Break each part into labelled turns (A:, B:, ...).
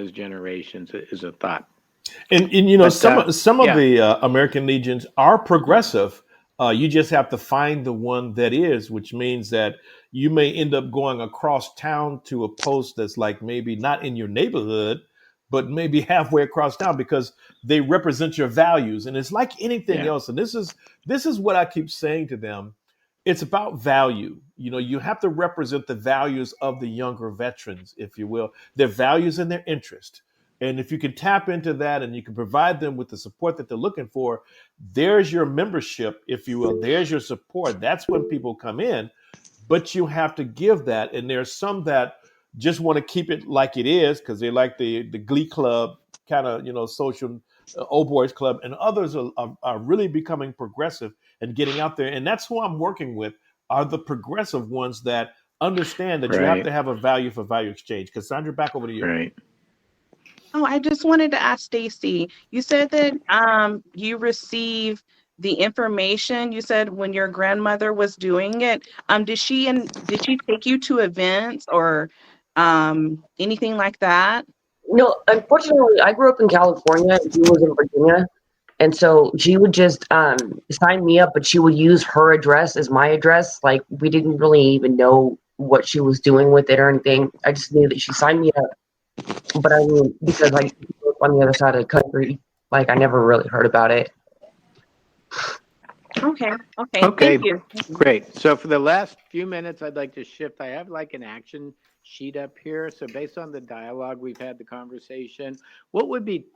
A: Veterans Generations is a thought.
B: And some of the American Legions are progressive. You just have to find the one that is, which means that you may end up going across town to a post that's like maybe not in your neighborhood, but maybe halfway across town because they represent your values. And it's like anything else. And this is what I keep saying to them. It's about value. You have to represent the values of the younger veterans, if you will, their values and their interest. And if you can tap into that and you can provide them with the support that they're looking for, there's your membership, if you will. There's your support. That's when people come in. But you have to give that. And there's some that just want to keep it like it is because they like the Glee Club kind of, social old boys club. And others are really becoming progressive and getting out there. And that's who I'm working with, are the progressive ones that understand that you have to have a value for value exchange. Cassandra, back over to you.
A: Right.
C: Oh, I just wanted to ask Stacy, you said that you receive the information, you said when your grandmother was doing it. Did she take you to events or anything like that?
D: No, unfortunately, I grew up in California and she was in Virginia. And so she would just sign me up, but she would use her address as my address. Like, we didn't really even know what she was doing with it or anything. I just knew that she signed me up. But I mean, because I grew up on the other side of the country, like, I never really heard about it.
C: Okay. Thank you.
A: Great. So for the last few minutes, I'd like to shift. I have like an action sheet up here. So based on the dialogue we've had, the conversation, what would be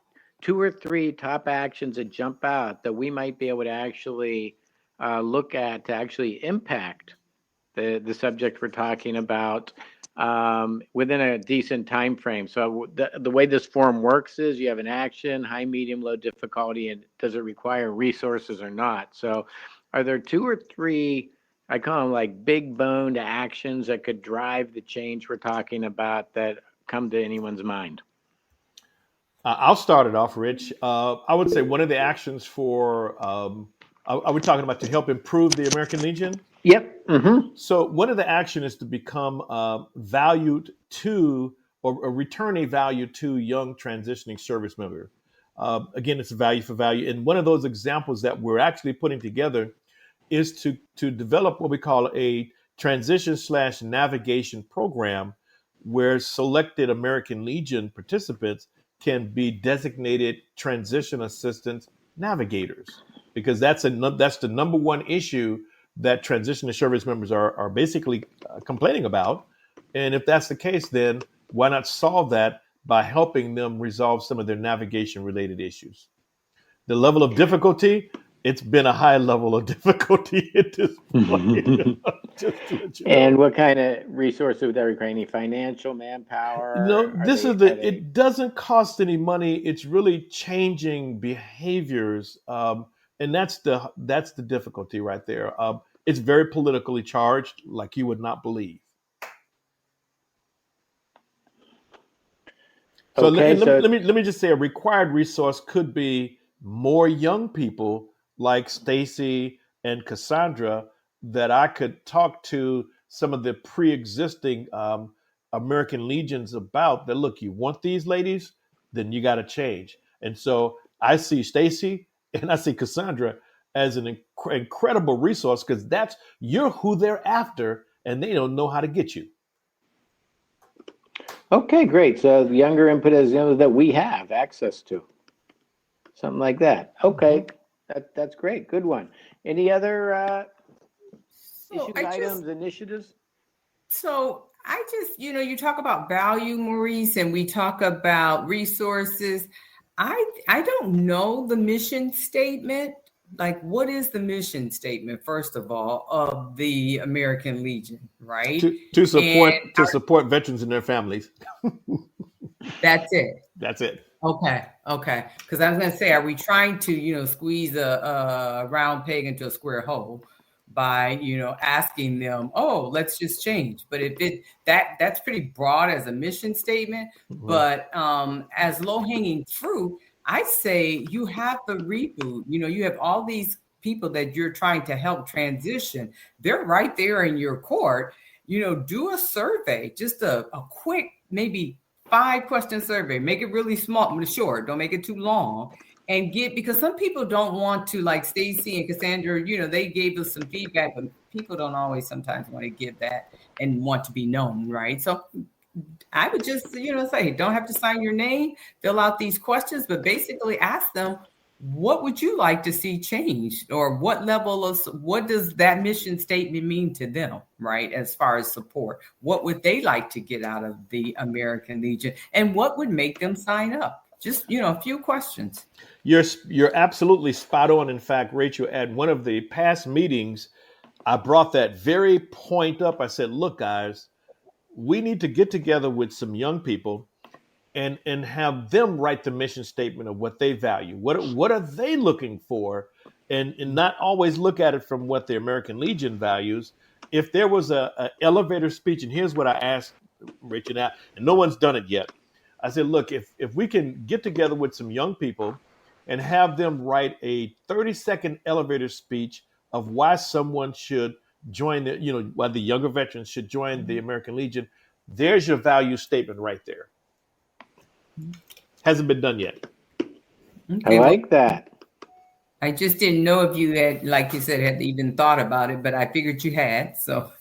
A: 2 or 3 top actions that jump out that we might be able to actually look at to actually impact the subject we're talking about within a decent time frame? So the way this form works is you have an action, high, medium, low difficulty, and does it require resources or not? So are there 2 or 3, I call them like big boned actions that could drive the change we're talking about that come to anyone's mind?
B: I'll start it off, Rich. I would say one of the actions for, are we talking about to help improve the American Legion?
A: Yep. Mm-hmm.
B: So one of the action is to become valued to or return a value to young transitioning service member. Again, it's a value for value. And one of those examples that we're actually putting together is to develop what we call a transition/navigation program where selected American Legion participants can be designated transition assistance navigators, because that's the number one issue that transition service members are basically complaining about. And if that's the case, then why not solve that by helping them resolve some of their navigation related issues? The level of difficulty, it's been a high level of difficulty at this point.
A: And what kind of resources would that require? Any financial, manpower?
B: No, it doesn't cost any money. It's really changing behaviors. And that's the difficulty right there. It's very politically charged, like you would not believe. So, let me just say a required resource could be more young people like Stacy and Cassandra that I could talk to some of the pre-existing American Legions about that. Look, you want these ladies, then you got to change. And so I see Stacy and I see Cassandra as an incredible resource, because you're who they're after, and they don't know how to get you.
A: Okay, great. So the younger input is that we have access to, something like that. Okay, that's great. Good one. Any other initiatives?
E: So I just, you talk about value, Maurice, and we talk about resources. I don't know the mission statement. Like, what is the mission statement, first of all, of the American Legion, right?
B: To support veterans and their families.
E: That's it.
B: That's it.
E: Okay. Because I was going to say, are we trying to, squeeze a round peg into a square hole by, asking them, oh, let's just change? But that's pretty broad as a mission statement. Mm-hmm. But as low-hanging fruit, I say you have the reboot. You have all these people that you're trying to help transition. They're right there in your court. Do a survey, just a quick, maybe 5-question survey. Make it really small, short. Don't make it too long. And because some people don't want to, like Stacy and Cassandra, they gave us some feedback, but people don't always sometimes want to give that and want to be known, right? So I would just, say, don't have to sign your name, fill out these questions, but basically ask them, what would you like to see changed, or what does that mission statement mean to them, right? As far as support, what would they like to get out of the American Legion, and what would make them sign up? Just, a few questions.
B: You're absolutely spot on. In fact, Rachel, at one of the past meetings, I brought that very point up. I said, look, guys, we need to get together with some young people and have them write the mission statement of what they value. What are they looking for? And not always look at it from what the American Legion values. If there was a elevator speech, and here's what I asked Rachel out, and no one's done it yet. I said, look, if we can get together with some young people and have them write a 30-second elevator speech of why someone should join why the younger veterans should join the American Legion, there's your value statement right there. Hasn't been done yet.
A: Okay, I like that.
E: I just didn't know if you had, like you said, had even thought about it, but I figured you had. So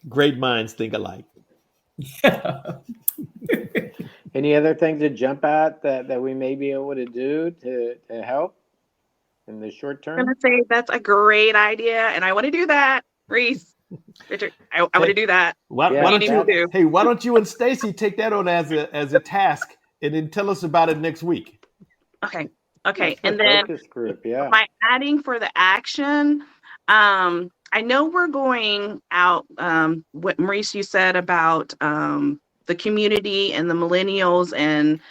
B: great minds think alike.
A: Any other things that jump out that we may be able to do to help in the short term?
C: I'm going to say that's a great idea, and I want to do that, Reese. Richard, I want to do that.
B: Why don't you and Stacy take that on as a task, and then tell us about it next week?
C: Okay. And then
A: focus group, yeah.
C: By adding for the action, I know we're going out. What Maurice, you said about the community and the millennials, and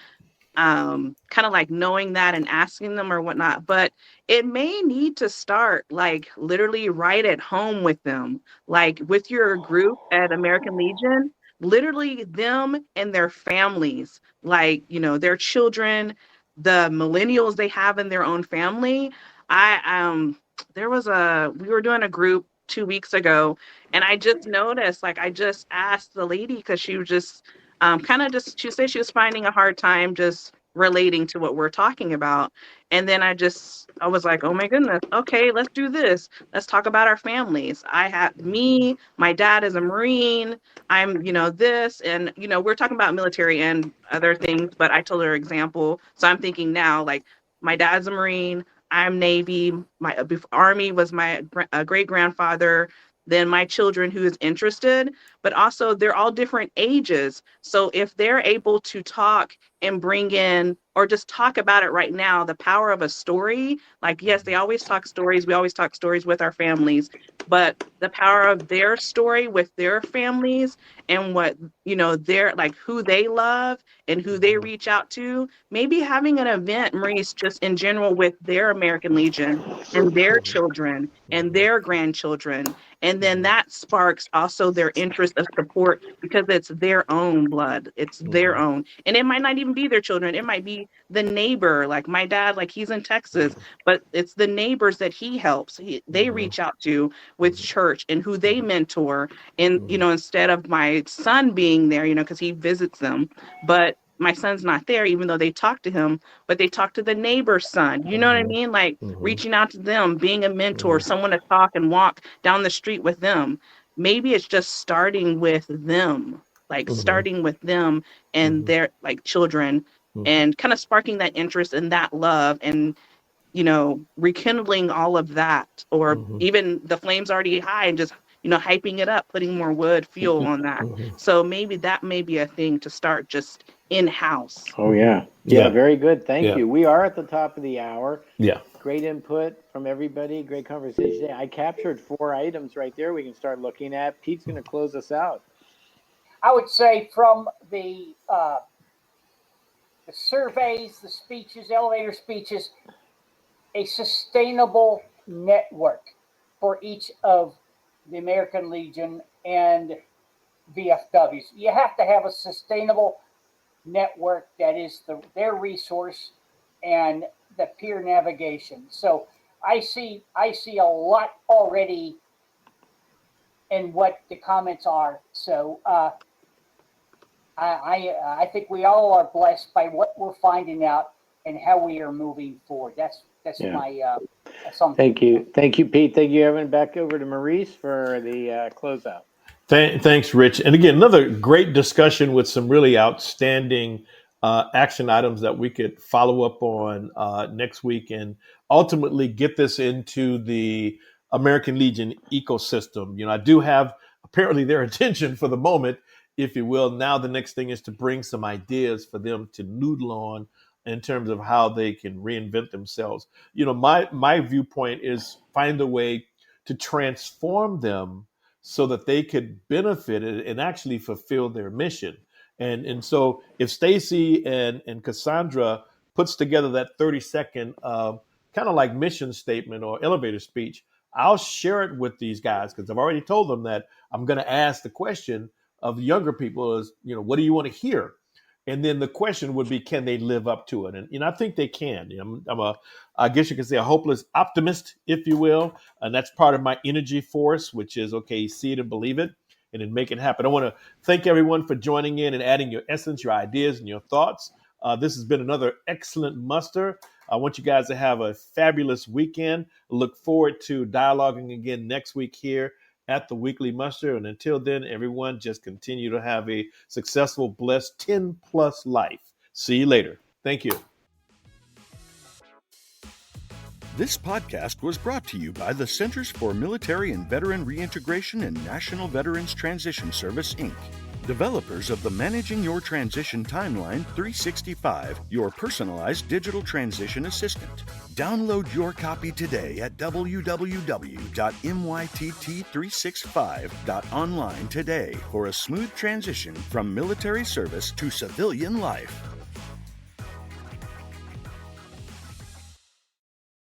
C: kind of like knowing that and asking them or whatnot, but it may need to start like literally right at home with them, like with your group at American Legion, literally them and their families, like, their children, the millennials they have in their own family. We were doing a group 2 weeks ago, and I just noticed, like, I just asked the lady, because she was just she said she was finding a hard time just relating to what we're talking about. And then I was like, oh my goodness, okay, let's do this. Let's talk about our families. My dad is a Marine. I'm, this, and, we're talking about military and other things, but I told her example. So I'm thinking now, like, my dad's a Marine, I'm Navy, my Army was my great grandfather, then my children who is interested, but also they're all different ages. So if they're able to talk and bring in, or just talk about it right now, the power of a story, like, yes, they always talk stories. We always talk stories with our families, but the power of their story with their families and what, they're like, who they love and who they reach out to, maybe having an event, Maurice, just in general with their American Legion and their children and their grandchildren. And then that sparks also their interest of support, because it's their own blood. It's their own. And it might not even be their children. It might be the neighbor, like my dad, like he's in Texas, but it's the neighbors that he helps. They reach out to with church and who they mentor. And, instead of my son being there, because he visits them, but my son's not there, even though they talk to him, but they talk to the neighbor's son. You know what I mean? Like reaching out to them, being a mentor, someone to talk and walk down the street with them. Maybe it's just starting with them, like starting with them and their like children, and kind of sparking that interest and that love, and, rekindling all of that, or even the flame's already high and just, hyping it up, putting more wood, fuel on that. So maybe that may be a thing to start just in-house.
A: Oh, yeah. Yeah, very good. Thank you. We are at the top of the hour.
B: Yeah.
A: Great input from everybody. Great conversation. I captured 4 items right there we can start looking at. Pete's going to close us out.
F: I would say from the surveys, the speeches, elevator speeches, a sustainable network for each of the American Legion and VFWs. You have to have a sustainable network that is their resource and the peer navigation. So I see a lot already in what the comments are. So I think we all are blessed by what we're finding out and how we are moving forward. That's my assumption.
A: Thank you, Pete. Thank you, Evan. Back over to Maurice for the closeout.
B: Thanks, Rich. And again, another great discussion with some really outstanding action items that we could follow up on next week and ultimately get this into the American Legion ecosystem. I do have apparently their attention for the moment, if you will. Now the next thing is to bring some ideas for them to noodle on in terms of how they can reinvent themselves. My viewpoint is find a way to transform them so that they could benefit and actually fulfill their mission. And so if Stacy and Cassandra puts together that 30-second kind of like mission statement or elevator speech, I'll share it with these guys because I've already told them that I'm going to ask the question of the younger people is, what do you want to hear? And then the question would be, can they live up to it? And I think they can. I guess you could say a hopeless optimist, if you will. And that's part of my energy force, which is, okay, see it and believe it and then make it happen. I want to thank everyone for joining in and adding your essence, your ideas, and your thoughts. This has been another excellent muster. I want you guys to have a fabulous weekend. Look forward to dialoguing again next week here at the Weekly Muster. And until then, everyone, just continue to have a successful, blessed 10+ life. See you later. Thank you.
G: This podcast was brought to you by the Centers for Military and Veteran Reintegration and National Veterans Transition Service, Inc., developers of the Managing Your Transition Timeline 365, your personalized digital transition assistant. Download your copy today at www.mytt365.online today for a smooth transition from military service to civilian life.